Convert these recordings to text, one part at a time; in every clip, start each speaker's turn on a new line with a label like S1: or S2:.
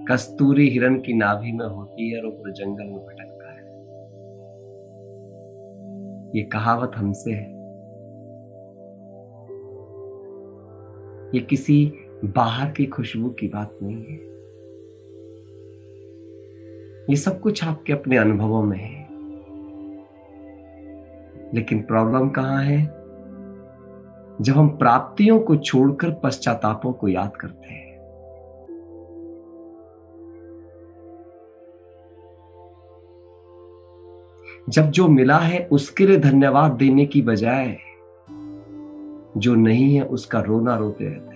S1: कस्तूरी हिरण की नाभि में होती है और ऊपर जंगल में भटकता है। ये कहावत हमसे है, ये किसी बाहर की खुशबू की बात नहीं है। ये सब कुछ आपके अपने अनुभवों में है। लेकिन प्रॉब्लम कहां है? जब हम प्राप्तियों को छोड़कर पश्चातापों को याद करते हैं। जब जो मिला है उसके लिए धन्यवाद देने की बजाय जो नहीं है उसका रोना रोते रहते हैं।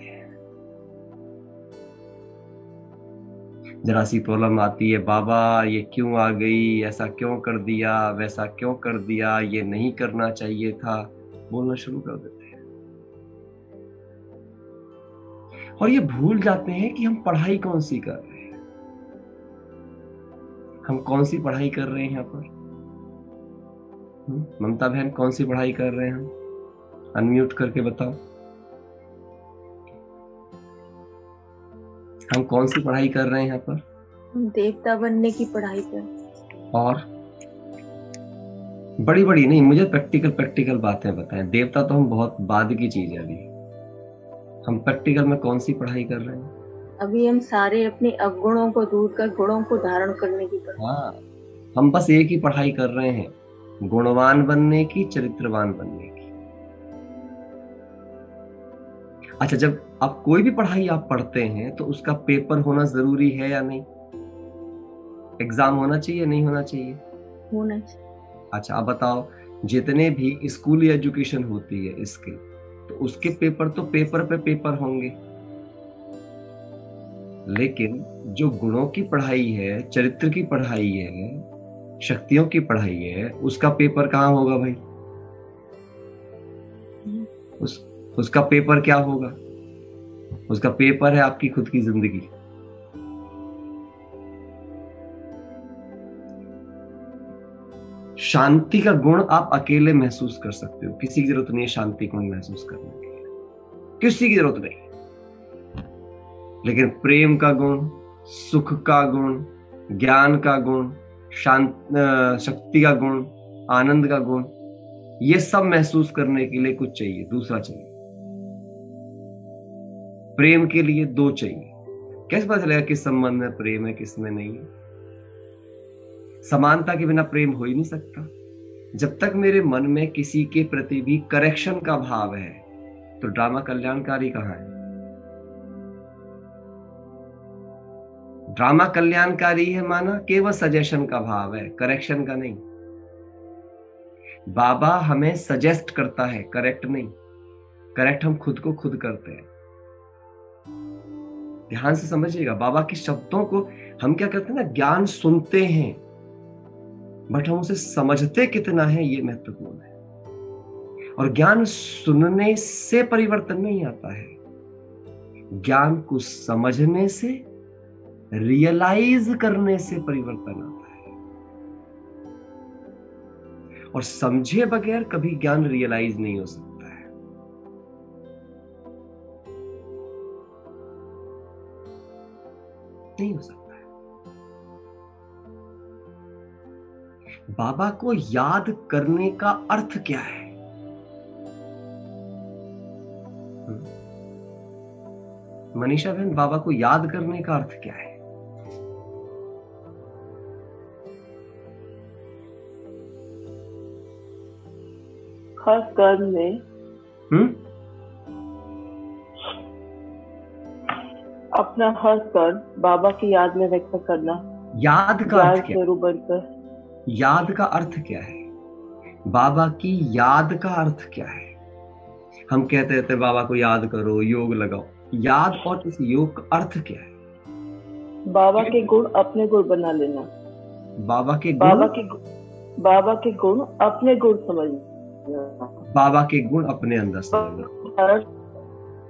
S1: जरा सी प्रॉब्लम आती है, बाबा ये क्यों आ गई, ऐसा क्यों कर दिया, वैसा क्यों कर दिया, ये नहीं करना चाहिए था, बोलना शुरू कर देते हैं। और ये भूल जाते हैं कि हम पढ़ाई कौन सी कर रहे हैं। हम कौन सी पढ़ाई कर रहे हैं यहाँ पर? ममता बहन, कौन सी पढ़ाई कर रहे हैं हम? अनम्यूट करके बताओ, हम कौन सी पढ़ाई कर रहे हैं यहाँ पर?
S2: देवता बनने की पढ़ाई कर।
S1: और बड़ी बड़ी नहीं, मुझे प्रैक्टिकल बातें बताएं। देवता तो हम बहुत बाद की चीज है। अभी हम प्रैक्टिकल में कौन सी पढ़ाई कर रहे हैं?
S2: अभी हम सारे अपने अवगुणों को दूर कर गुणों को धारण करने की पढ़ाई।
S1: हाँ, हम बस एक ही पढ़ाई कर रहे हैं, गुणवान बनने की, चरित्रवान बनने की। अच्छा, जब आप कोई भी पढ़ाई आप पढ़ते हैं तो उसका पेपर होना जरूरी है या नहीं? एग्जाम होना चाहिए, नहीं होना चाहिए?
S2: होना चाहिए।
S1: अच्छा, अब बताओ, जितने भी स्कूली एजुकेशन होती है इसके, तो उसके पेपर तो पेपर पे पेपर होंगे। लेकिन जो गुणों की पढ़ाई है, चरित्र की पढ़ाई है, शक्तियों की पढ़ाई है, उसका पेपर कहाँ होगा भाई? उसका पेपर क्या होगा? उसका पेपर है आपकी खुद की जिंदगी। शांति का गुण आप अकेले महसूस कर सकते हो, किसी की जरूरत नहीं है शांति गुण महसूस करने के लिए, किसी की जरूरत नहीं। लेकिन प्रेम का गुण, सुख का गुण, ज्ञान का गुण, शक्ति का गुण, आनंद का गुण, ये सब महसूस करने के लिए कुछ चाहिए, दूसरा चाहिए। प्रेम के लिए दो चाहिए। कैसे पता चलेगा किस संबंध में प्रेम है, किस में नहीं है? समानता के बिना प्रेम हो ही नहीं सकता। जब तक मेरे मन में किसी के प्रति भी करेक्शन का भाव है तो ड्रामा कल्याणकारी कहाँ है? ड्रामा कल्याणकारी है माना केवल सजेशन का भाव है, करेक्शन का नहीं। बाबा हमें सजेस्ट करता है, करेक्ट नहीं। करेक्ट हम खुद को खुद करते हैं। ध्यान से समझिएगा, बाबा के शब्दों को हम क्या करते हैं ना, ज्ञान सुनते हैं, बट हम उसे समझते कितना है ये महत्वपूर्ण है। और ज्ञान सुनने से परिवर्तन नहीं आता है, ज्ञान को समझने से, रियलाइज करने से परिवर्तन आता है। और समझे बगैर कभी ज्ञान रियलाइज नहीं हो सकता है। नहीं हो सकता है। बाबा को याद करने का अर्थ क्या है? मनीषा बहन, बाबा को याद करने का अर्थ क्या है?
S2: हर कर्म में अपना हर कर्म बाबा की याद में व्यक्त करना।
S1: याद का अर्थ क्या?
S2: स्वरूप बनकर।
S1: याद का अर्थ क्या है? बाबा की याद का अर्थ क्या है? हम कहते रहते बाबा को याद करो, योग लगाओ। याद और इस योग का अर्थ क्या है?
S2: बाबा के गुण अपने गुण बना लेना।
S1: बाबा के
S2: गुण अपने गुण समझना।
S1: बाबा के गुण अपने अंदर समझना,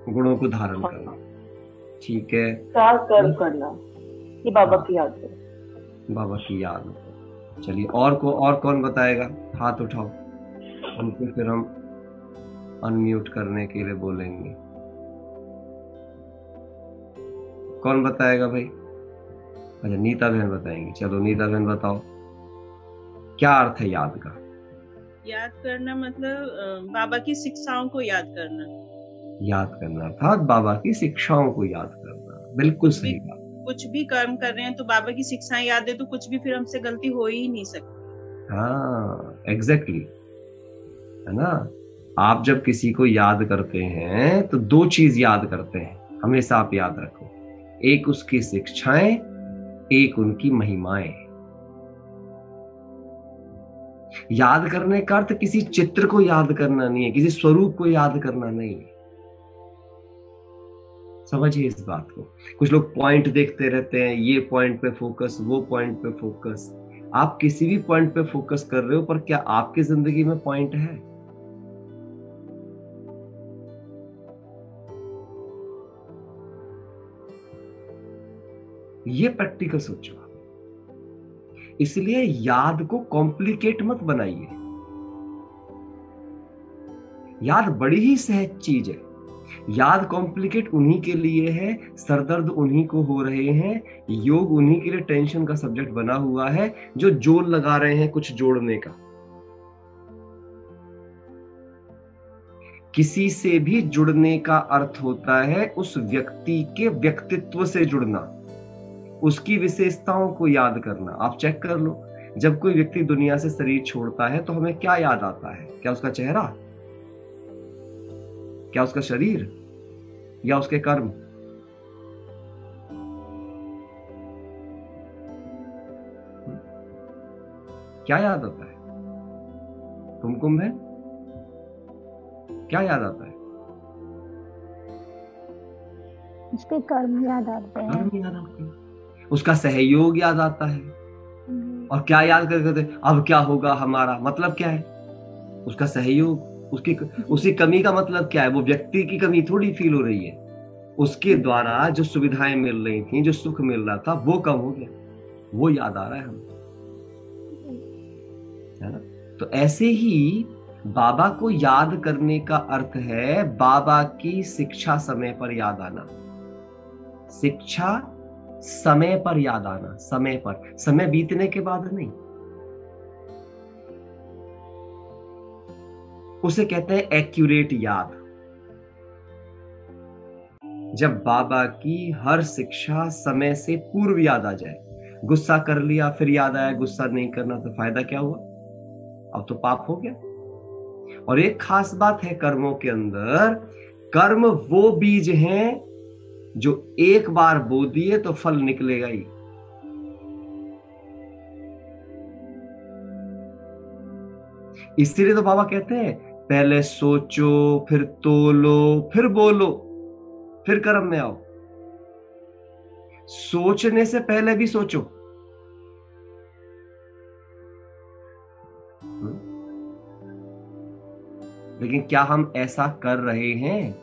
S1: गुणों को धारण करना। ठीक है,
S2: चार कर्म करना, ये बाबा की याद है।
S1: बाबा की याद। चलिए, और कौन बताएगा? हाथ उठाओ, उनको फिर हम अनम्यूट करने के लिए बोलेंगे। कौन बताएगा भाई? अच्छा, नीता बहन बताएंगी। चलो नीता बहन बताओ, क्या अर्थ है याद का?
S3: याद करना मतलब बाबा की शिक्षाओं को याद करना।
S1: याद करना अर्थात बाबा की शिक्षाओं को याद करना, बिल्कुल सही बात।
S3: कुछ भी कर्म कर रहे हैं तो बाबा की शिक्षाएं याद है तो कुछ भी फिर हमसे गलती हो ही नहीं सकती।
S1: हाँ एग्जैक्टली, है ना। आप जब किसी को याद करते हैं तो दो चीज याद करते हैं, हमेशा आप याद रखो, एक उसकी शिक्षाएं, एक उनकी महिमाएं। याद करने का अर्थ किसी चित्र को याद करना नहीं है, किसी स्वरूप को याद करना नहीं है। समझिए इस बात को। कुछ लोग पॉइंट देखते रहते हैं, ये पॉइंट पे फोकस, वो पॉइंट पे फोकस। आप किसी भी पॉइंट पे फोकस कर रहे हो, पर क्या आपकी जिंदगी में पॉइंट है? ये प्रैक्टिकल सोचो। इसलिए याद को कॉम्प्लिकेट मत बनाइए। याद बड़ी ही सहज चीज है। याद कॉम्प्लिकेट उन्हीं के लिए है, सरदर्द उन्हीं को हो रहे हैं, योग उन्हीं के लिए टेंशन का सब्जेक्ट बना हुआ है, जो जोर लगा रहे हैं कुछ जोड़ने का। किसी से भी जुड़ने का अर्थ होता है उस व्यक्ति के व्यक्तित्व से जुड़ना, उसकी विशेषताओं को याद करना। आप चेक कर लो, जब कोई व्यक्ति दुनिया से शरीर छोड़ता है तो हमें क्या याद आता है? क्या उसका चेहरा, क्या उसका शरीर, या उसके कर्म? क्या याद आता है? कुमकुम है, क्या याद आता है?
S4: उसके कर्म याद आते हैं।
S1: कर्म याद आते हैं, उसका सहयोग याद आता है। और क्या याद करते? अब क्या होगा हमारा, मतलब क्या है? उसका सहयोग। उसकी कमी का मतलब क्या है? वो व्यक्ति की कमी थोड़ी फील हो रही है, उसके द्वारा जो सुविधाएं मिल रही थी, जो सुख मिल रहा था, वो कम हो गया, वो याद आ रहा है हमें, है ना। तो ऐसे ही बाबा को याद करने का अर्थ है बाबा की शिक्षा समय पर याद आना। शिक्षा समय पर याद आना, समय पर, समय बीतने के बाद नहीं। उसे कहते हैं एक्यूरेट याद। जब बाबा की हर शिक्षा समय से पूर्व याद आ जाए। गुस्सा कर लिया फिर याद आया गुस्सा नहीं करना, तो फायदा क्या हुआ? अब तो पाप हो गया। और एक खास बात है कर्मों के अंदर, कर्म वो बीज हैं जो एक बार बो दिए तो फल निकलेगा ही। इसीलिए तो बाबा कहते हैं पहले सोचो, फिर तोलो, फिर बोलो, फिर कर्म में आओ। सोचने से पहले भी सोचो। लेकिन क्या हम ऐसा कर रहे हैं?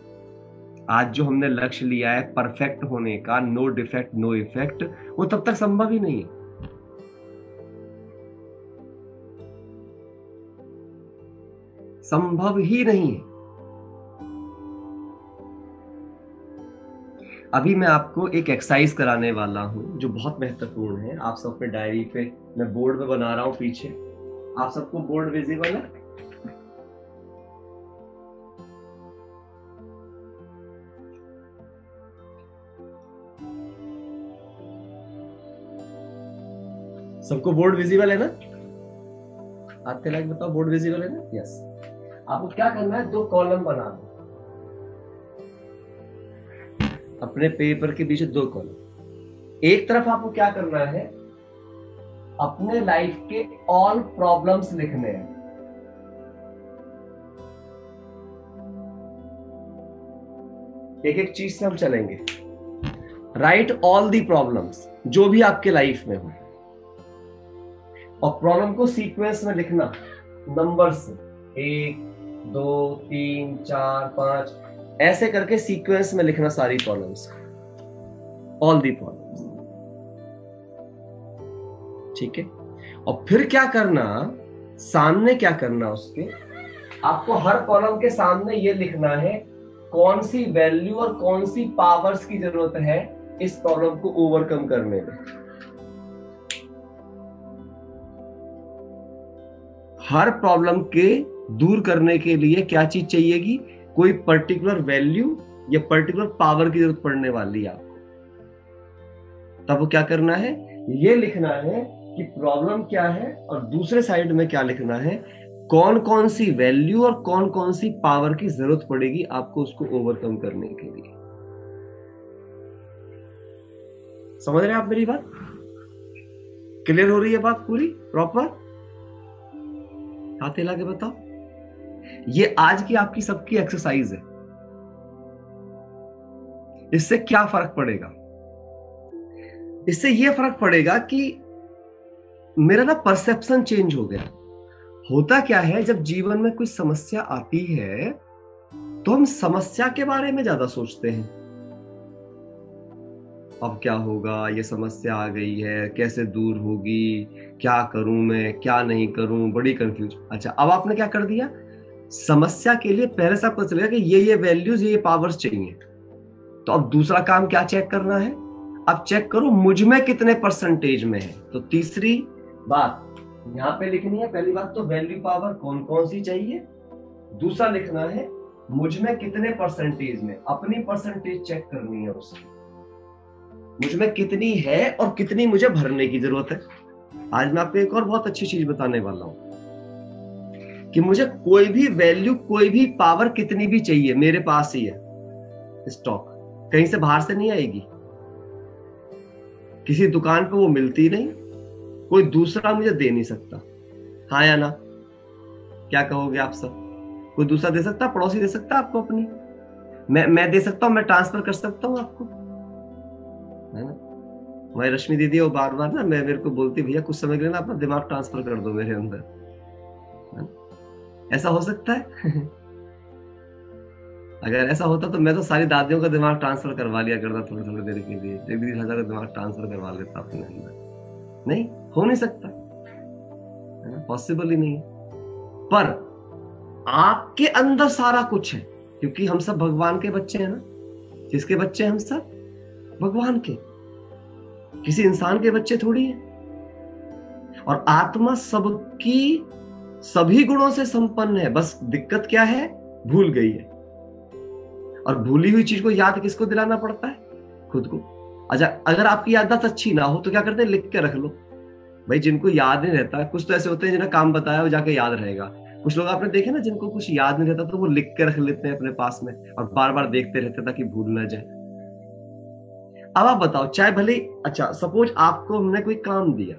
S1: आज जो हमने लक्ष्य लिया है परफेक्ट होने का, नो डिफेक्ट नो इफेक्ट, वो तब तक संभव ही नहीं है। संभव ही नहीं है। अभी मैं आपको एक एक्सरसाइज कराने वाला हूं जो बहुत महत्वपूर्ण है। आप सब अपने डायरी पे, मैं बोर्ड पे बना रहा हूं पीछे, आप सबको बोर्ड विजिबल है? सबको बोर्ड विजिबल है ना? आते लाइक बताओ, बोर्ड विजिबल है ना? यस। आपको क्या करना है, दो कॉलम बना दो अपने पेपर के पीछे, दो कॉलम। एक तरफ आपको क्या करना है, अपने लाइफ के ऑल प्रॉब्लम्स लिखने हैं। एक एक चीज से हम चलेंगे। राइट ऑल दी प्रॉब्लम्स, जो भी आपके लाइफ में हो, और प्रॉब्लम को सीक्वेंस में लिखना, नंबर से 1 2 3 4 5 ऐसे करके सीक्वेंस में लिखना सारी प्रॉब्लम्स, ऑल दी प्रॉब्लम्स। ठीक है। और फिर क्या करना, सामने क्या करना, उसके आपको हर कॉलम के सामने ये लिखना है कौन सी वैल्यू और कौन सी पावर्स की जरूरत है इस प्रॉब्लम को ओवरकम करने में। हर प्रॉब्लम के दूर करने के लिए क्या चीज चाहिएगी? कोई पर्टिकुलर वैल्यू या पर्टिकुलर पावर की जरूरत पड़ने वाली है आपको। तब वो क्या करना है? ये लिखना है कि प्रॉब्लम क्या है, और दूसरे साइड में क्या लिखना है, कौन कौन सी वैल्यू और कौन कौन सी पावर की जरूरत पड़ेगी आपको उसको ओवरकम करने के लिए। समझ रहे हैं आप मेरी बात? क्लियर हो रही है बात पूरी प्रॉपर? हाथ हिला के बताओ। ये आज की आपकी सबकी एक्सरसाइज है। इससे क्या फर्क पड़ेगा? इससे यह फर्क पड़ेगा कि मेरा ना परसेप्शन चेंज हो गया। होता क्या है, जब जीवन में कोई समस्या आती है तो हम समस्या के बारे में ज्यादा सोचते हैं। अब क्या होगा, ये समस्या आ गई है, कैसे दूर होगी, क्या करूं मैं, क्या नहीं करूं, बड़ी कंफ्यूज। अच्छा, अब आपने क्या कर दिया? समस्या के लिए पहले से आपको चलेगा कि ये वैल्यूज, ये पावर्स चाहिए। तो अब दूसरा काम क्या चेक करना है? अब चेक करो मुझ में कितने परसेंटेज में है। तो तीसरी बात यहां पे लिखनी है। पहली बात तो वैल्यू पावर कौन कौन सी चाहिए। दूसरा लिखना है मुझ में कितने परसेंटेज में, अपनी परसेंटेज चेक करनी है उसकी, मुझ में कितनी है और कितनी मुझे भरने की जरूरत है। आज मैं आपको एक और बहुत अच्छी चीज बताने वाला हूं कि मुझे कोई भी वैल्यू, कोई भी पावर कितनी भी चाहिए, मेरे पास ही है स्टॉक, कहीं से बाहर से नहीं आएगी। किसी दुकान पे वो मिलती नहीं, कोई दूसरा मुझे दे नहीं सकता। हाँ या ना? क्या कहोगे आप सब? कोई दूसरा दे सकता? पड़ोसी दे सकता आपको अपनी? मैं दे सकता हूं, मैं ट्रांसफर कर सकता हूं आपको, है ना? हमारी रश्मि दीदी वो बार बार ना मेरे को बोलती, भैया कुछ समय के लिए ना अपना दिमाग ट्रांसफर कर दो मेरे अंदर। ऐसा हो सकता है? अगर ऐसा होता तो मैं तो सारी दादियों का दिमाग ट्रांसफर करवा लिया करता थोड़ी थोड़ी देर के लिए। जगदीश राजा का दिमाग ट्रांसफर करवा लेता अपने अंदर। नहीं हो नहीं सकता, पॉसिबल ही नहीं। पर आपके अंदर सारा कुछ है, क्योंकि हम सब भगवान के बच्चे हैं ना। किसके बच्चे हैं हम सब? भगवान के। किसी इंसान के बच्चे थोड़ी है। और आत्मा सबकी सभी गुणों से संपन्न है। बस दिक्कत क्या है? भूल गई है। और भूली हुई चीज को याद किसको दिलाना पड़ता है? खुद को। अच्छा, अगर आपकी याददाश्त अच्छी ना हो तो क्या करते हैं? लिख के रख लो। भाई जिनको याद नहीं रहता, कुछ तो ऐसे होते हैं जिन्हें काम बताया वो जाके याद रहेगा। कुछ लोग आपने देखे ना, जिनको कुछ याद नहीं रहता तो वो लिख के रख लेते हैं अपने पास में और बार बार देखते रहते ताकि भूल ना जाए। अब आप बताओ, चाहे भले, अच्छा सपोज आपको हमने कोई काम दिया,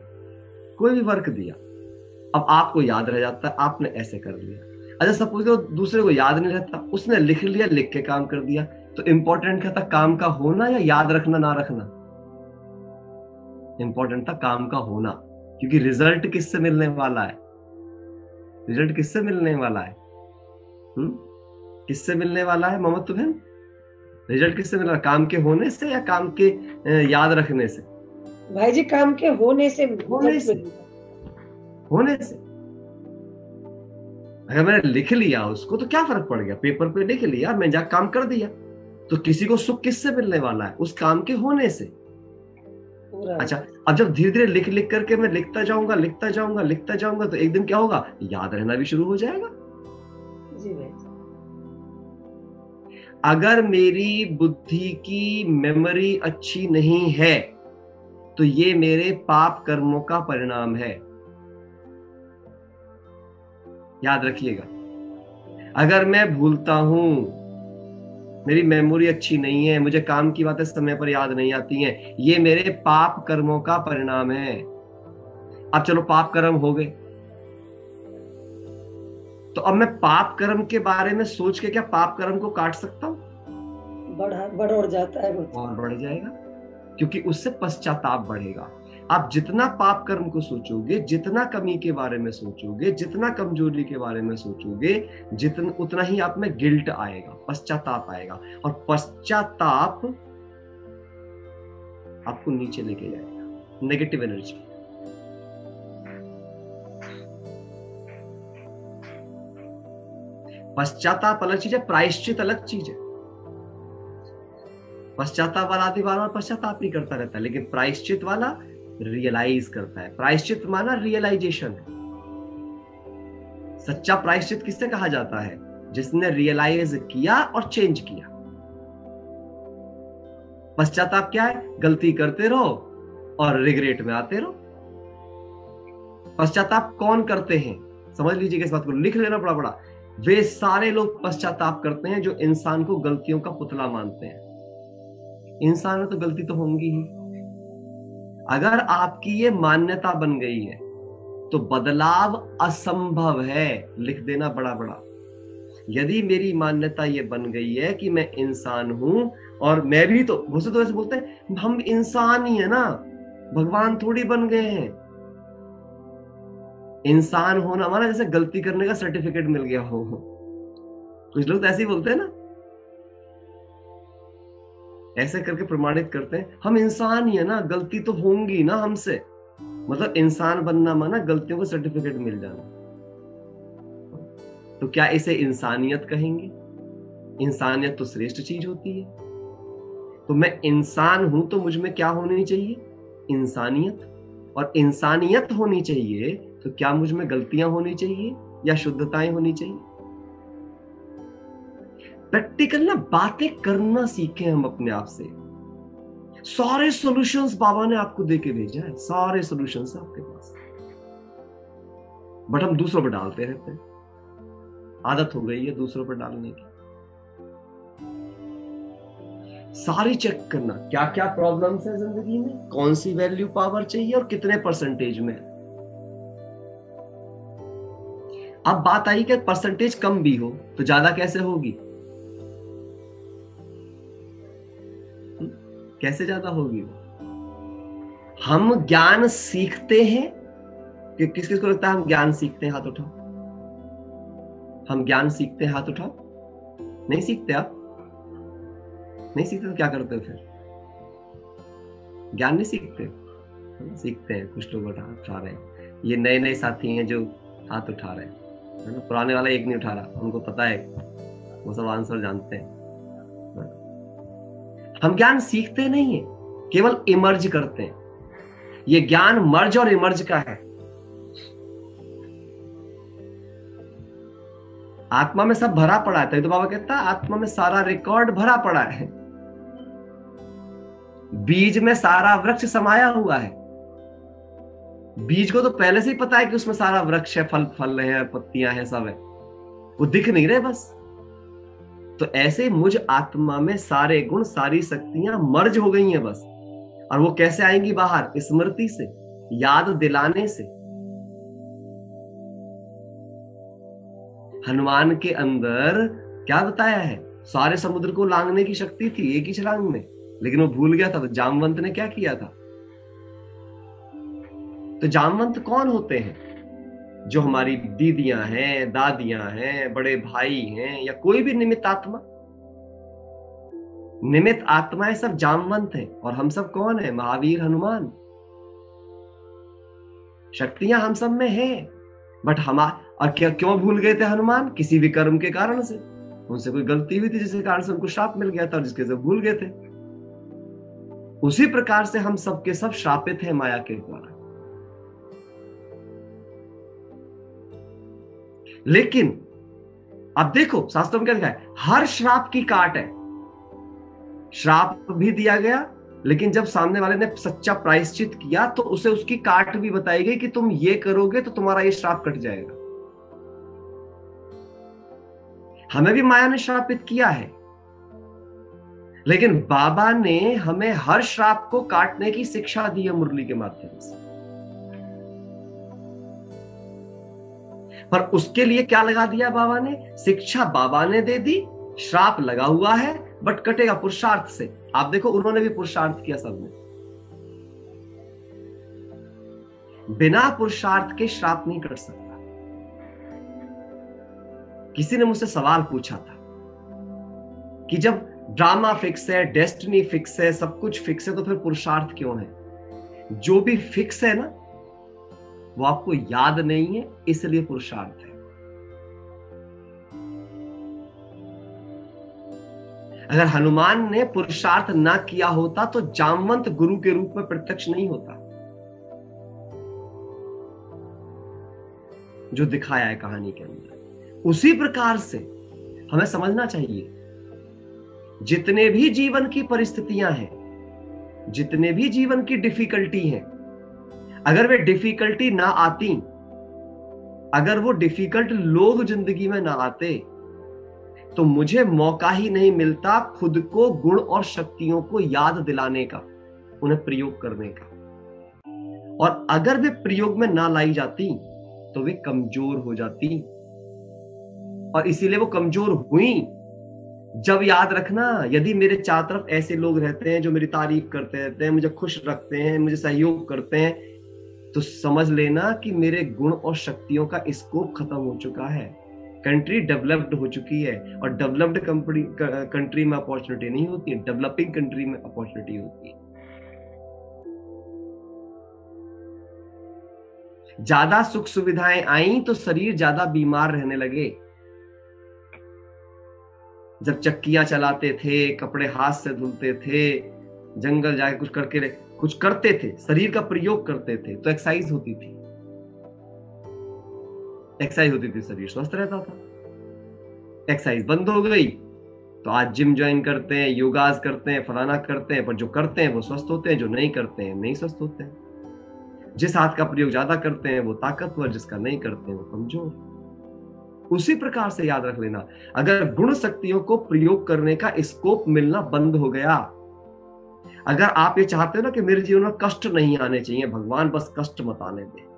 S1: कोई भी वर्क दिया, अब आपको याद रह जाता है, आपने ऐसे कर लिया। अच्छा सपोज दूसरे को याद नहीं रहता, उसने लिख लिया, लिख के काम कर दिया। तो इंपॉर्टेंट क्या था? काम का होना या याद रखना ना रखना? इंपॉर्टेंट था काम का होना, क्योंकि रिजल्ट किससे मिलने वाला है? रिजल्ट किससे मिलने वाला है? किससे मिलने वाला है मोहम्मद तुम्हें? रिजल्ट किससे मिल रहा है? काम के होने से या काम के याद रखने से?
S5: भाई जी काम के होने से।
S1: होने से। अगर मैंने लिख लिया उसको तो क्या फर्क पड़ गया? पेपर पे लिख लिया, मैं जाकर काम कर दिया। तो किसी को सुख किससे मिलने वाला है? उस काम के होने से। अच्छा, अब जब धीरे धीरे लिख लिख करके मैं लिखता जाऊंगा, लिखता जाऊंगा, लिखता जाऊंगा, तो एक दिन क्या होगा? याद रहना भी शुरू हो जाएगा।
S5: जी भाई।
S1: अगर मेरी बुद्धि की मेमोरी अच्छी नहीं है तो ये मेरे पाप कर्मों का परिणाम है। याद रखिएगा। अगर मैं भूलता हूं, मेरी मेमोरी अच्छी नहीं है, मुझे काम की बातें समय पर याद नहीं आती हैं, ये मेरे पाप कर्मों का परिणाम है। अब चलो पाप कर्म हो गए, तो अब मैं पाप कर्म के बारे में सोच के क्या पाप कर्म को काट सकता हूं?
S5: बढ़ जाता है
S1: और बढ़ जाएगा, क्योंकि उससे पश्चाताप बढ़ेगा। आप जितना पाप कर्म को सोचोगे, जितना कमी के बारे में सोचोगे, जितना कमजोरी के बारे में सोचोगे, उतना ही आप में गिल्ट आएगा, पश्चाताप आएगा। और पश्चाताप आपको नीचे लेके जाएगा, नेगेटिव एनर्जी। पश्चाताप अलग चीज है, प्रायश्चित अलग चीज है। पश्चाताप वाला आदमी बार पश्चाताप नहीं करता रहता है, लेकिन प्रायश्चित वाला रियलाइज करता है। प्रायश्चित माना रियलाइजेशन है। सच्चा प्रायश्चित किससे कहा जाता है? जिसने रियलाइज किया और चेंज किया। पश्चाताप क्या है? गलती करते रहो और रिग्रेट में आते रहो। पश्चाताप कौन करते हैं? समझ लीजिए इस बात को, लिख लेना बड़ा बड़ा। वे सारे लोग पश्चाताप करते हैं जो इंसान को गलतियों का पुतला मानते हैं। इंसान में तो गलती तो होंगी ही। अगर आपकी ये मान्यता बन गई है तो बदलाव असंभव है। लिख देना बड़ा बड़ा। यदि मेरी मान्यता ये बन गई है कि मैं इंसान हूं, और मैं भी तो मुझसे तो ऐसे बोलते हैं हम इंसान ही है ना, भगवान थोड़ी बन गए हैं। इंसान होना हमारा जैसे गलती करने का सर्टिफिकेट मिल गया हो। कुछ लोग तो ऐसे ही बोलते हैं ना, ऐसे करके प्रमाणित करते हैं हम इंसान ही है ना, गलती तो होंगी ना हमसे। मतलब इंसान बनना माना गलतियों का सर्टिफिकेट मिल जाना। तो क्या इसे इंसानियत कहेंगे? इंसानियत तो श्रेष्ठ चीज होती है। तो मैं इंसान हूं तो मुझ में क्या होनी चाहिए? इंसानियत। और इंसानियत होनी चाहिए तो क्या मुझ में गलतियां होनी चाहिए या शुद्धताएं होनी चाहिए? प्रैक्टिकल ना बातें करना सीखें हम अपने आप से। सारे सॉल्यूशंस बाबा ने आपको देके भेजा है, सारे सॉल्यूशंस आपके पास, बट हम दूसरों पर डालते रहते हैं। आदत हो गई है दूसरों पर डालने की। सारी चेक करना क्या क्या प्रॉब्लम्स है जिंदगी में, कौन सी वैल्यू पावर चाहिए और कितने परसेंटेज में। अब बात आई कि परसेंटेज कम भी हो तो ज्यादा कैसे होगी? कैसे ज्यादा होगी? हम ज्ञान सीखते हैं कि किस किस को लगता है हम ज्ञान सीखते हैं? हाथ उठाओ। हम ज्ञान सीखते हैं? हाथ उठाओ। नहीं सीखते? आप नहीं सीखते तो क्या करते हो फिर? ज्ञान नहीं सीखते? सीखते हैं। कुछ लोग उठा रहे हैं। ये नए नए साथी हैं जो हाथ उठा रहे हैं, है ना। पुराने वाला एक नहीं उठा रहा, उनको पता है, वो सब आंसर जानते हैं। हम ज्ञान सीखते नहीं है, केवल इमर्ज करते हैं। ये ज्ञान मर्ज और इमर्ज का है। आत्मा में सब भरा पड़ा है। तो बाबा कहता है आत्मा में सारा रिकॉर्ड भरा पड़ा है। बीज में सारा वृक्ष समाया हुआ है। बीज को तो पहले से ही पता है कि उसमें सारा वृक्ष है, फल फल है, पत्तियां हैं, सब है, वो दिख नहीं रहे बस। तो ऐसे मुझ आत्मा में सारे गुण, सारी शक्तियां मर्ज हो गई हैं बस। और वो कैसे आएंगी बाहर? स्मृति से, याद दिलाने से। हनुमान के अंदर क्या बताया है? सारे समुद्र को लांघने की शक्ति थी एक ही छलांग में, लेकिन वो भूल गया था। तो जामवंत ने क्या किया था? तो जामवंत कौन होते हैं? जो हमारी दीदियां हैं, दादियां हैं, बड़े भाई हैं, या कोई भी निमित्त आत्मा। निमित्त आत्माएं सब जामवंत हैं। और हम सब कौन है? महावीर, हनुमान। शक्तियां हम सब में हैं, बट और क्या क्यों भूल गए थे हनुमान? किसी भी कर्म के कारण से। उनसे कोई गलती हुई थी जिसके कारण से उनको श्राप मिल गया था, और जिसके से भूल गए थे। उसी प्रकार से हम सब के सब श्रापित हैं माया के द्वारा। लेकिन अब देखो शास्त्रों में क्या लिखा है? हर श्राप की काट है। श्राप भी दिया गया, लेकिन जब सामने वाले ने सच्चा प्रायश्चित किया तो उसे उसकी काट भी बताई गई कि तुम ये करोगे तो तुम्हारा ये श्राप कट जाएगा। हमें भी माया ने श्रापित किया है, लेकिन बाबा ने हमें हर श्राप को काटने की शिक्षा दी है मुरली के माध्यम से। पर उसके लिए क्या लगा दिया बाबा ने? शिक्षा बाबा ने दे दी, श्राप लगा हुआ है, बट कटेगा पुरुषार्थ से। आप देखो उन्होंने भी पुरुषार्थ किया सबने। बिना पुरुषार्थ के श्राप नहीं कट सकता। किसी ने मुझसे सवाल पूछा था कि जब ड्रामा फिक्स है, डेस्टिनी फिक्स है, सब कुछ फिक्स है, तो फिर पुरुषार्थ क्यों है? जो भी फिक्स है ना वो आपको याद नहीं है, इसलिए पुरुषार्थ है। अगर हनुमान ने पुरुषार्थ ना किया होता तो जामवंत गुरु के रूप में प्रत्यक्ष नहीं होता। जो दिखाया है कहानी के अंदर। उसी प्रकार से हमें समझना चाहिए, जितने भी जीवन की परिस्थितियां हैं, जितने भी जीवन की डिफिकल्टी हैं, अगर वे डिफिकल्टी ना आती, अगर वो डिफिकल्ट लोग जिंदगी में ना आते, तो मुझे मौका ही नहीं मिलता खुद को गुण और शक्तियों को याद दिलाने का, उन्हें प्रयोग करने का। और अगर वे प्रयोग में ना लाई जाती तो वे कमजोर हो जाती, और इसीलिए वो कमजोर हुई। जब याद रखना, यदि मेरे चारों तरफ ऐसे लोग रहते हैं जो मेरी तारीफ करते रहते हैं, मुझे खुश रखते हैं, मुझे सहयोग करते हैं, तो समझ लेना कि मेरे गुण और शक्तियों का स्कोप खत्म हो चुका है। कंट्री डेवलप्ड हो चुकी है, और डेवलप्ड कंट्री में अपॉर्चुनिटी नहीं होती है, डेवलपिंग कंट्री में अपॉर्चुनिटी होती है। ज्यादा सुख सुविधाएं आई तो शरीर ज्यादा बीमार रहने लगे। जब चक्कियां चलाते थे, कपड़े हाथ से धुलते थे, जंगल जाके कुछ करते थे, शरीर का प्रयोग करते थे, तो एक्सरसाइज होती थी, शरीर स्वस्थ रहता था। एक्सरसाइज बंद हो गई तो आज जिम ज्वाइन करते हैं, योगास करते हैं, फलाना करते हैं, पर जो करते हैं वो स्वस्थ होते हैं, जो नहीं करते हैं नहीं स्वस्थ होते हैं। जिस हाथ का प्रयोग ज्यादा करते हैं वो ताकतवर, जिसका नहीं करते हैं वो कमजोर। उसी प्रकार से याद रख लेना, अगर गुण शक्तियों को प्रयोग करने का स्कोप मिलना बंद हो गया, अगर आप ये चाहते हो ना कि मेरे जीवन में कष्ट नहीं आने चाहिए, भगवान बस कष्ट मत आने दे,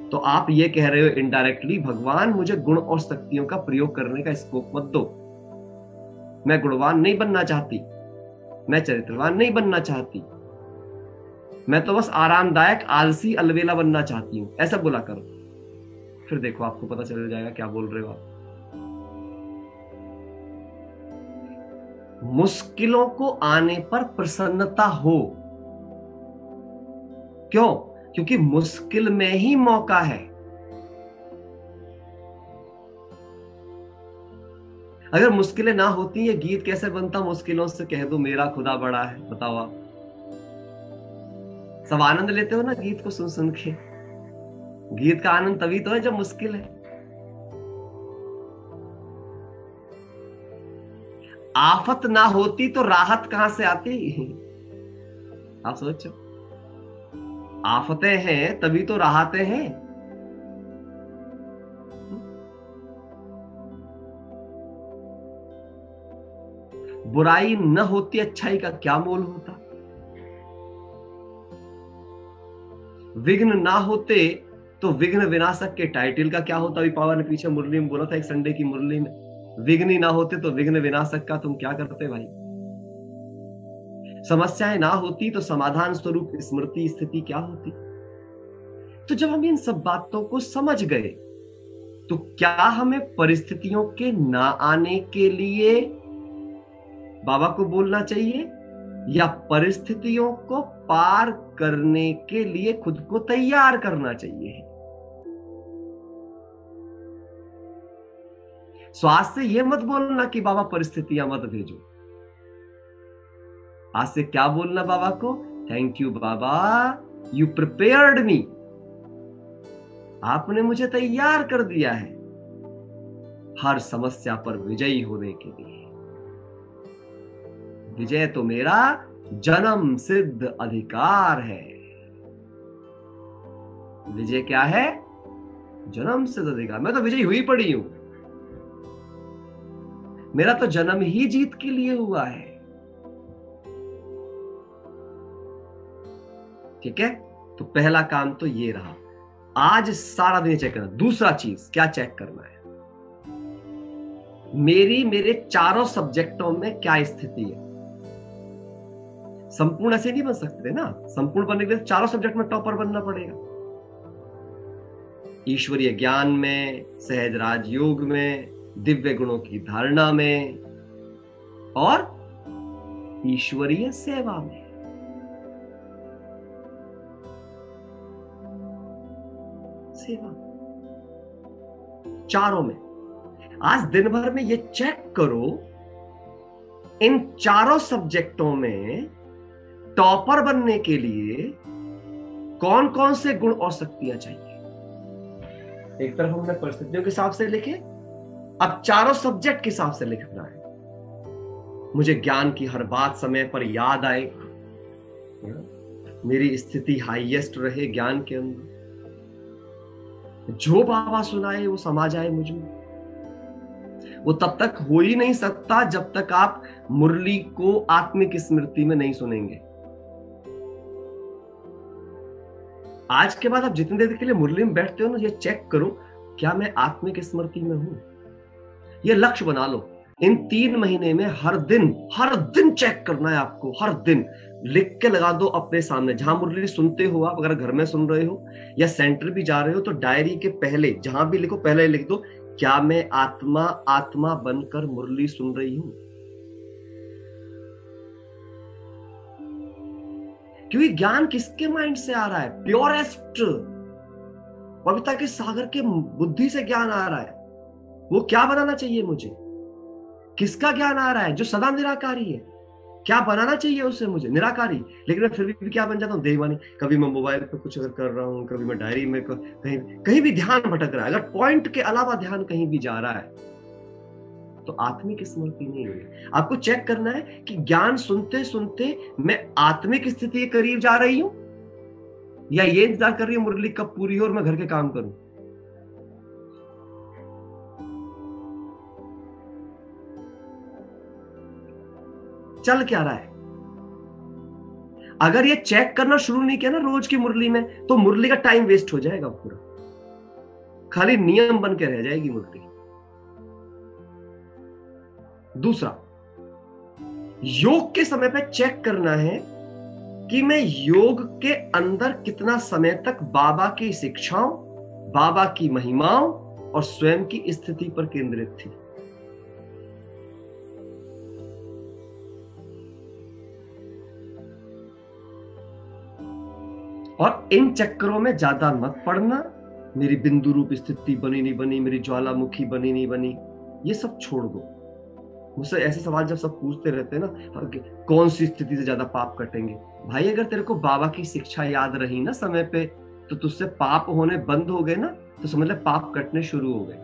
S1: तो आप ये कह रहे हो इनडायरेक्टली, भगवान मुझे गुण और शक्तियों का प्रयोग करने का स्कोप मत दो। मैं गुणवान नहीं बनना चाहती, मैं चरित्रवान नहीं बनना चाहती, मैं तो बस आरामदायक आलसी अलवेला बनना चाहती हूं, ऐसा बोला करो। फिर देखो आपको पता चल जाएगा क्या बोल रहे हो आप। मुश्किलों को आने पर प्रसन्नता हो, क्यों? क्योंकि मुश्किल में ही मौका है। अगर मुश्किलें ना होती, ये गीत कैसे बनता? मुश्किलों से कह दो मेरा खुदा बड़ा है। बताओ आप सब आनंद लेते हो ना गीत को सुन सुन के। गीत का आनंद तभी तो है जब मुश्किल है। आफत ना होती तो राहत कहां से आती? आप सोचो, आफतें हैं तभी तो राहतें हैं। बुराई न होती अच्छाई का क्या मोल होता? विघ्न ना होते तो विघ्न विनाशक के टाइटल का क्या होता? अभी पावर ने पीछे मुरली में बोला था, एक संडे की मुरली में, विघ्न ही ना होते तो विघ्न विनाशक का तुम क्या करते भाई? समस्याएं ना होती तो समाधान स्वरूप स्मृति स्थिति क्या होती? तो जब हम इन सब बातों को समझ गए, तो क्या हमें परिस्थितियों के ना आने के लिए बाबा को बोलना चाहिए, या परिस्थितियों को पार करने के लिए खुद को तैयार करना चाहिए? आज से यह मत बोलना कि बाबा परिस्थितियां मत भेजो। आज से क्या बोलना बाबा को? Thank you baba, you prepared me. आपने मुझे तैयार कर दिया है हर समस्या पर विजयी होने के लिए। विजय तो मेरा जन्म सिद्ध अधिकार है। विजय क्या है? जन्म सिद्ध अधिकार। मैं तो विजयी हुई पड़ी हूं, मेरा तो जन्म ही जीत के लिए हुआ है। ठीक है, तो पहला काम तो ये रहा, आज सारा दिन चेक करना। दूसरा चीज क्या चेक करना है? मेरे चारों सब्जेक्टों में क्या स्थिति है। संपूर्ण ऐसे नहीं बन सकते ना, संपूर्ण बनने के लिए चारों सब्जेक्ट में टॉपर बनना पड़ेगा। ईश्वरीय ज्ञान में, सहज राजयोग में, दिव्य गुणों की धारणा में, और ईश्वरीय सेवा में। सेवा चारों में। आज दिन भर में ये चेक करो, इन चारों सब्जेक्टों में टॉपर बनने के लिए कौन कौन से गुण और शक्तियां चाहिए। एक तरफ हमने परिस्थितियों के हिसाब से लिखे, अब चारों सब्जेक्ट के हिसाब से लिखना है। मुझे ज्ञान की हर बात समय पर याद आए, मेरी स्थिति हाईएस्ट रहे ज्ञान के अंदर, जो बाबा सुनाए वो समझ आए मुझ में। वो तब तक हो ही नहीं सकता जब तक आप मुरली को आत्मिक स्मृति में नहीं सुनेंगे। आज के बाद आप जितनी देर के लिए मुरली में बैठते हो ना, ये चेक करो क्या मैं आत्मिक स्मृति में हूं। ये लक्ष्य बना लो। इन 3 महीने में हर दिन चेक करना है आपको। हर दिन लिख के लगा दो अपने सामने, जहां मुरली सुनते हो आप, अगर घर में सुन रहे हो या सेंटर भी जा रहे हो तो डायरी के पहले जहां भी लिखो, पहले लिख दो, क्या मैं आत्मा बनकर मुरली सुन रही हूं। क्योंकि ज्ञान किसके माइंड से आ रहा है? प्योरेस्ट पवित्रता के सागर के बुद्धि से ज्ञान आ रहा है। वो क्या बनाना चाहिए मुझे? किसका ज्ञान आ रहा है? जो सदा निराकारी है। क्या बनाना चाहिए उसे मुझे? निराकारी। लेकिन मैं फिर भी क्या बन जाता हूँ? देवानी। कभी मैं मोबाइल पे कुछ अगर कर रहा हूँ, कभी मैं डायरी में, कहीं भी ध्यान भटक रहा है। अगर पॉइंट के अलावा ध्यान कहीं भी जा रहा है तो आत्मिक स्मृति नहीं हुई। आपको चेक करना है कि ज्ञान सुनते सुनते मैं आत्मिक स्थिति के करीब जा रही हूं या ये इंतजार कर रही हूं मुरली कब पूरी हो और मैं घर के काम करूं। चल क्या रहा है? अगर ये चेक करना शुरू नहीं किया ना रोज की मुरली में, तो मुरली का टाइम वेस्ट हो जाएगा पूरा। खाली नियम बन के रह जाएगी मुरली। दूसरा, योग के समय पे चेक करना है कि मैं योग के अंदर कितना समय तक बाबा की शिक्षाओं, बाबा की महिमाओं और स्वयं की स्थिति पर केंद्रित थी। और इन चक्करों में ज्यादा मत पड़ना। मेरी बिंदु रूप स्थिति बनी नहीं बनी, मेरी ज्वालामुखी बनी नहीं बनी, ये सब छोड़ दो। मुझसे ऐसे सवाल जब सब पूछते रहते हैं ना, कौन सी स्थिति से ज्यादा पाप कटेंगे? भाई अगर तेरे को बाबा की शिक्षा याद रही ना समय पे, तो तुझसे पाप होने बंद हो गए ना, तो समझ ले पाप कटने शुरू हो गए।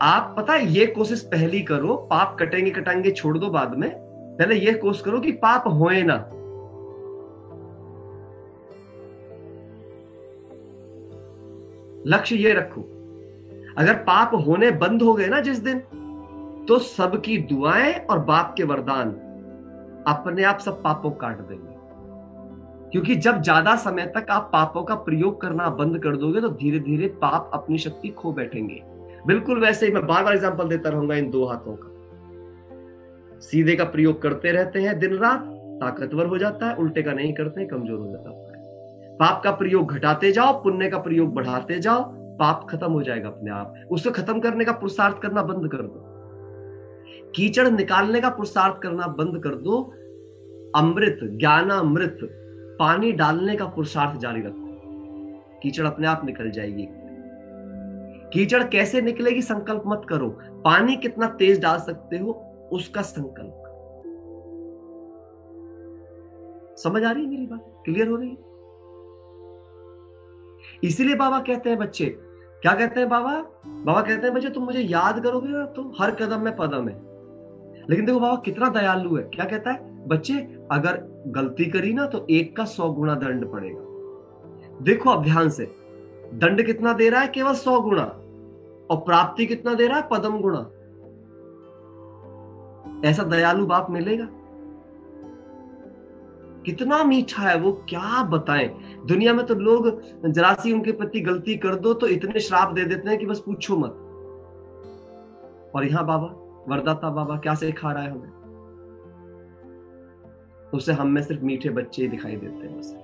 S1: आप पता है, ये कोशिश पहली करो, पाप कटेंगे कटेंगे छोड़ दो बाद में। पहले ये कोशिश करो कि पाप होए ना। लक्ष्य ये रखो, अगर पाप होने बंद हो गए ना जिस दिन, तो सबकी दुआएं और बाप के वरदान अपने आप सब पापों काट देंगे। क्योंकि जब ज्यादा समय तक आप पापों का प्रयोग करना बंद कर दोगे तो धीरे धीरे पाप अपनी शक्ति खो बैठेंगे। बिल्कुल वैसे ही मैं बार बार एग्जांपल देता रहूंगा इन 2 हाथों का। सीधे का प्रयोग करते रहते हैं दिन रात, ताकतवर हो जाता है। उल्टे का नहीं करते, कमजोर हो जाता है। पाप का प्रयोग घटाते जाओ, पुण्य का प्रयोग बढ़ाते जाओ, पाप खत्म हो जाएगा अपने आप। उसको खत्म करने का पुरुषार्थ करना बंद कर दो। कीचड़ निकालने का पुरुषार्थ करना बंद कर दो। अमृत, ज्ञानामृत, पानी डालने का पुरुषार्थ जारी रखो। कीचड़ अपने आप निकल जाएगी। कीचड़ कैसे निकलेगी संकल्प मत करो। पानी कितना तेज डाल सकते हो उसका संकल्प करो। समझ आ रही है मेरी बात? क्लियर हो रही है? इसीलिए बाबा कहते हैं बच्चे, क्या कहते हैं बाबा? बाबा कहते हैं बच्चे तुम मुझे याद करोगे तो हर कदम में पदम है। लेकिन देखो बाबा कितना दयालु है। क्या कहता है? बच्चे अगर गलती करी ना तो 1 का 100 गुना दंड पड़ेगा। देखो अब ध्यान से, दंड कितना दे रहा है? केवल 100 गुना। और प्राप्ति कितना दे रहा है? पदम गुना। ऐसा दयालु बाप मिलेगा? कितना मीठा है वो, क्या बताएं। दुनिया में तो लोग जरा सी उनके प्रति गलती कर दो तो इतने श्राप दे देते हैं कि बस पूछो मत। और यहां बाबा, वरदाता बाबा क्या सिखा रहा है हमें? उसे हम में सिर्फ मीठे बच्चे ही दिखाई देते हैं बस।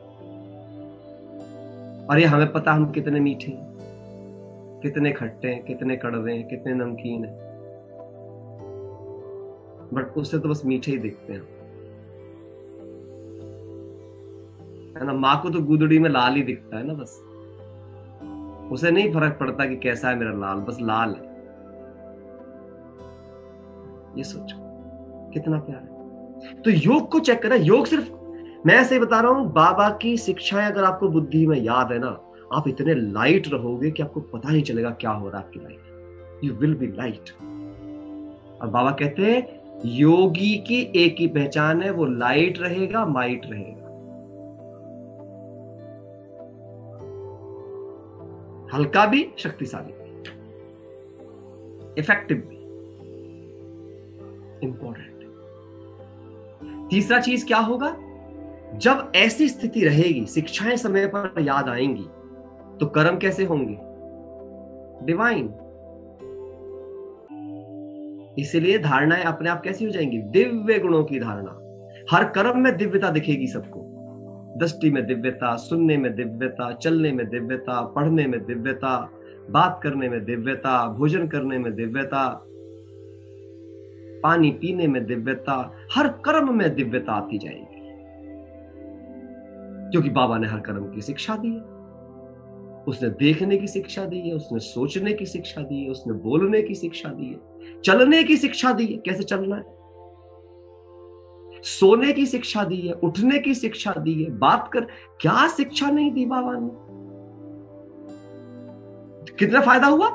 S1: और ये हमें पता हम कितने मीठे हैं, कितने खट्टे हैं, कितने कड़वे हैं, कितने नमकीन हैं, बट उससे तो बस मीठे ही दिखते हैं, है ना। माँ को तो गुदड़ी में लाल ही दिखता है ना बस। उसे नहीं फर्क पड़ता कि कैसा है मेरा लाल, बस लाल है। ये सोचो कितना प्यार है। तो योग को चेक करें। योग सिर्फ, मैं ऐसे ही बता रहा हूं, बाबा की शिक्षाएं अगर आपको बुद्धि में याद है ना, आप इतने लाइट रहोगे कि आपको पता नहीं चलेगा क्या हो रहा है आपकी life. You will be light. और बाबा कहते हैं योगी की एक ही पहचान है, वो लाइट रहेगा, माइट रहेगा, हल्का भी, शक्तिशाली भी, इफेक्टिव भी, इंपॉर्टेंट। तीसरा चीज क्या होगा, जब ऐसी स्थिति रहेगी, शिक्षाएं समय पर याद आएंगी, तो कर्म कैसे होंगे, डिवाइन। इसलिए धारणाएं अपने आप कैसी हो जाएंगी, दिव्य गुणों की धारणा। हर कर्म में दिव्यता दिखेगी सबको, दृष्टि में दिव्यता, सुनने में दिव्यता, चलने में दिव्यता, पढ़ने में दिव्यता, बात करने में दिव्यता, भोजन करने में दिव्यता, पानी पीने में दिव्यता, हर कर्म में दिव्यता आती जाएगी, क्योंकि बाबा ने हर कर्म की शिक्षा दी है। उसने देखने की शिक्षा दी है, उसने सोचने की शिक्षा दी है, उसने बोलने की शिक्षा दी है, चलने की शिक्षा दी है, कैसे चलना है, सोने की शिक्षा दी है, उठने की शिक्षा दी है, बात कर, क्या शिक्षा नहीं दी बाबा ने। कितना फायदा हुआ,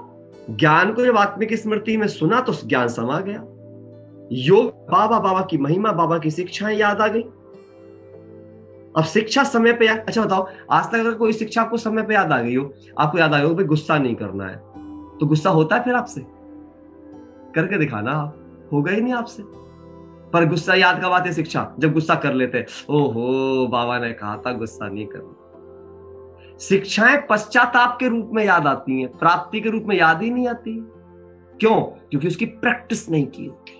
S1: ज्ञान को जब आत्मिक स्मृति में सुना तो ज्ञान समा गया, योग, बाबा, बाबा की महिमा, बाबा की शिक्षाएं याद आ गई। अब शिक्षा समय पे याद, अच्छा बताओ, आज तक अगर कोई शिक्षा आपको समय पे याद आ गई हो, आपको याद आ गई हो भाई गुस्सा नहीं करना है, तो गुस्सा होता है फिर आपसे, करके दिखाना, आप होगा ही नहीं आपसे। पर गुस्सा याद कब आती शिक्षा, जब गुस्सा कर लेते, ओहो बाबा ने कहा था गुस्सा नहीं करना। शिक्षाएं पश्चाताप के रूप में याद आती हैं, प्राप्ति के रूप में याद ही नहीं आती। क्यों? क्योंकि उसकी प्रैक्टिस नहीं की होती।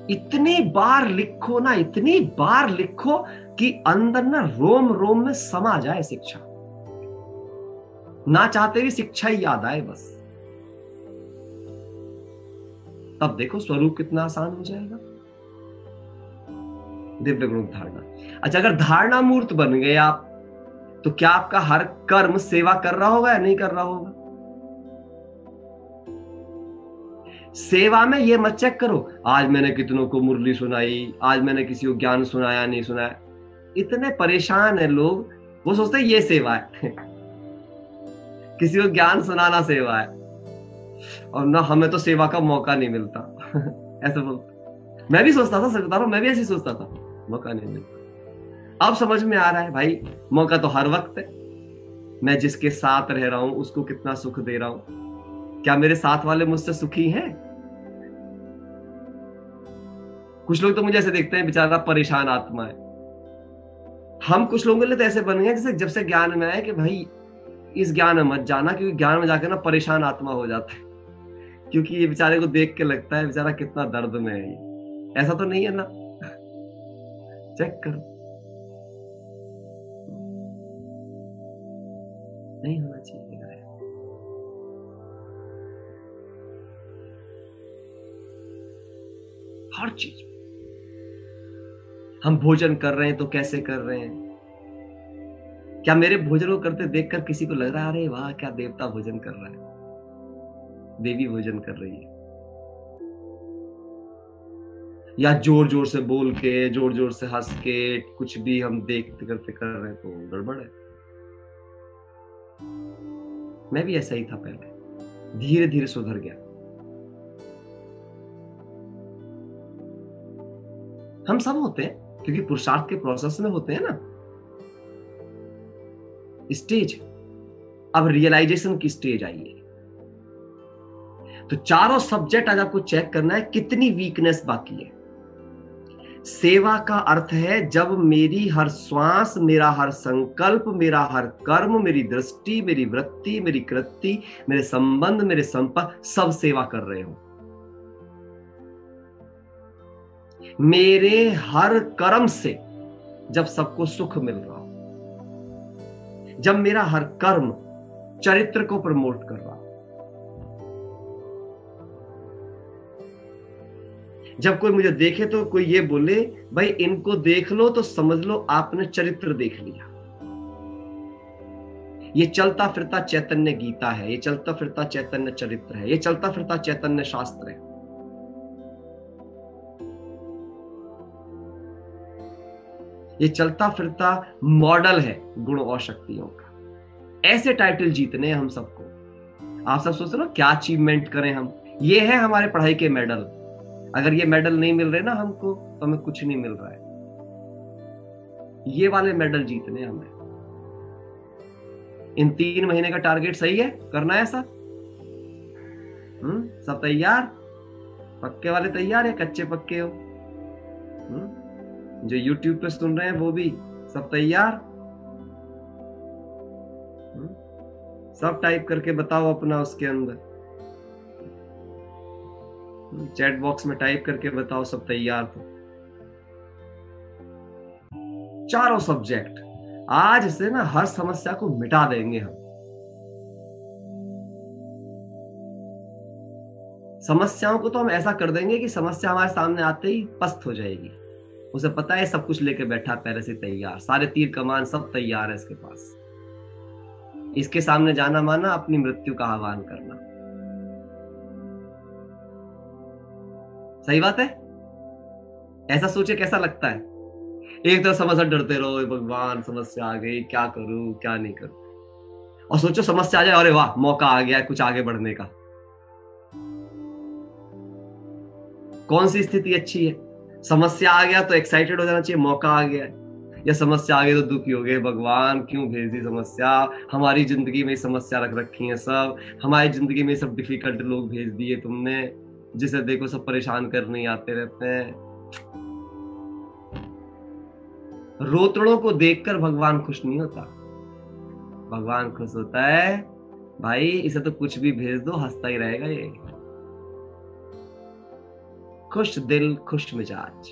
S1: इतनी बार लिखो ना, इतनी बार लिखो कि अंदर ना रोम रोम में समा जाए शिक्षा, ना चाहते भी शिक्षा ही याद आए बस। तब देखो स्वरूप कितना आसान हो जाएगा। दिव्य गुण धारणा। अच्छा, अगर धारणा मूर्त बन गए आप, तो क्या आपका हर कर्म सेवा कर रहा होगा या नहीं कर रहा होगा? सेवा में ये मत चेक करो आज मैंने कितनों को मुरली सुनाई, आज मैंने किसी को ज्ञान सुनाया नहीं सुनाया। इतने परेशान है लोग, वो सोचते हैं ये सेवा है किसी को ज्ञान सुनाना सेवा है, और ना हमें तो सेवा का मौका नहीं मिलता ऐसा बोलता। मैं भी सोचता था, सच बता रहा हूं, मैं भी ऐसे सोचता था, मौका नहीं मिलता। अब समझ में आ रहा है भाई, मौका तो हर वक्त है। मैं जिसके साथ रह रहा हूं उसको कितना सुख दे रहा हूं, क्या मेरे साथ वाले मुझसे सुखी हैं? कुछ लोग तो मुझे ऐसे देखते हैं बेचारा परेशान आत्मा है। हम कुछ लोगों के लिए तो ऐसे बन गए जैसे जब से ज्ञान में आए कि भाई इस ज्ञान में मत जाना, क्योंकि ज्ञान में जाकर ना परेशान आत्मा हो जाता है, क्योंकि ये बेचारे को देख के लगता है बेचारा कितना दर्द में है ये। ऐसा तो नहीं है ना? चेक करो, नहीं होना चाहिए। हर चीज हम भोजन कर रहे हैं तो कैसे कर रहे हैं? क्या मेरे भोजन को करते देखकर किसी को लग रहा है अरे वाह क्या देवता भोजन कर रहा है, देवी भोजन कर रही है? या जोर जोर से बोल के, जोर जोर से हंस के, कुछ भी हम देखते करते कर रहे हैं तो गड़बड़ है। मैं भी ऐसा ही था पहले, धीरे धीरे सुधर गया। हम सब होते हैं, क्योंकि पुरुषार्थ के प्रोसेस में होते हैं ना स्टेज। अब रियलाइजेशन की स्टेज आई है, तो चारों सब्जेक्ट आज आपको चेक करना है कितनी वीकनेस बाकी है। सेवा का अर्थ है जब मेरी हर श्वास, मेरा हर संकल्प, मेरा हर कर्म, मेरी दृष्टि, मेरी वृत्ति, मेरी कृति, मेरे संबंध, मेरे संपर्क, सब सेवा कर रहे हो। मेरे हर कर्म से जब सबको सुख मिल रहा हो, जब मेरा हर कर्म चरित्र को प्रमोट कर रहा हो, जब कोई मुझे देखे तो कोई ये बोले भाई इनको देख लो तो समझ लो आपने चरित्र देख लिया। ये चलता फिरता चैतन्य गीता है, ये चलता फिरता चैतन्य चरित्र है, ये चलता फिरता चैतन्य शास्त्र है। ये चलता फिरता मॉडल है गुणों और शक्तियों का। ऐसे टाइटल जीतने हम सबको। आप सब सोच रहे हो क्या अचीवमेंट करें हम? ये है हमारे पढ़ाई के मेडल। अगर ये मेडल नहीं मिल रहे ना हमको, तो हमें कुछ नहीं मिल रहा है। ये वाले मेडल जीतने हमें। इन 3 महीने का टारगेट सही है? करना है ऐसा? सब तैयार? पक्के वाले तैयार है? कच्चे पक्के हो? जो YouTube पे सुन रहे हैं वो भी सब तैयार? सब टाइप करके बताओ अपना उसके अंदर, चैट बॉक्स में टाइप करके बताओ सब तैयार। तो चारों सब्जेक्ट आज से ना हर समस्या को मिटा देंगे हम। समस्याओं को तो हम ऐसा कर देंगे कि समस्या हमारे सामने आते ही पस्त हो जाएगी। उसे पता है सब कुछ लेके बैठा पहले से तैयार, सारे तीर कमान सब तैयार है इसके पास। इसके सामने जाना माना अपनी मृत्यु का आह्वान करना। सही बात है? ऐसा सोचे कैसा लगता है? एक तरफ समस्या डरते रहो, भगवान समस्या आ गई, क्या करूं क्या नहीं करूं, और सोचो समस्या आ जाए, अरे वाह मौका आ गया है कुछ आगे बढ़ने का। कौन सी स्थिति अच्छी है? समस्या आ गया तो एक्साइटेड हो जाना चाहिए, मौका आ गया है, या समस्या आ गई तो दुखी हो गए, भगवान क्यों भेज दी समस्या, हमारी जिंदगी में समस्या रख रखी है सब, हमारी जिंदगी में सब डिफिकल्ट लोग भेज दिए तुमने, जिसे देखो सब परेशान करने आते रहते हैं। रोतड़ों को देखकर भगवान खुश नहीं होता। भगवान खुश होता है भाई इसे तो कुछ भी भेज दो हंसता ही रहेगा ये। खुश दिल खुश मिजाज।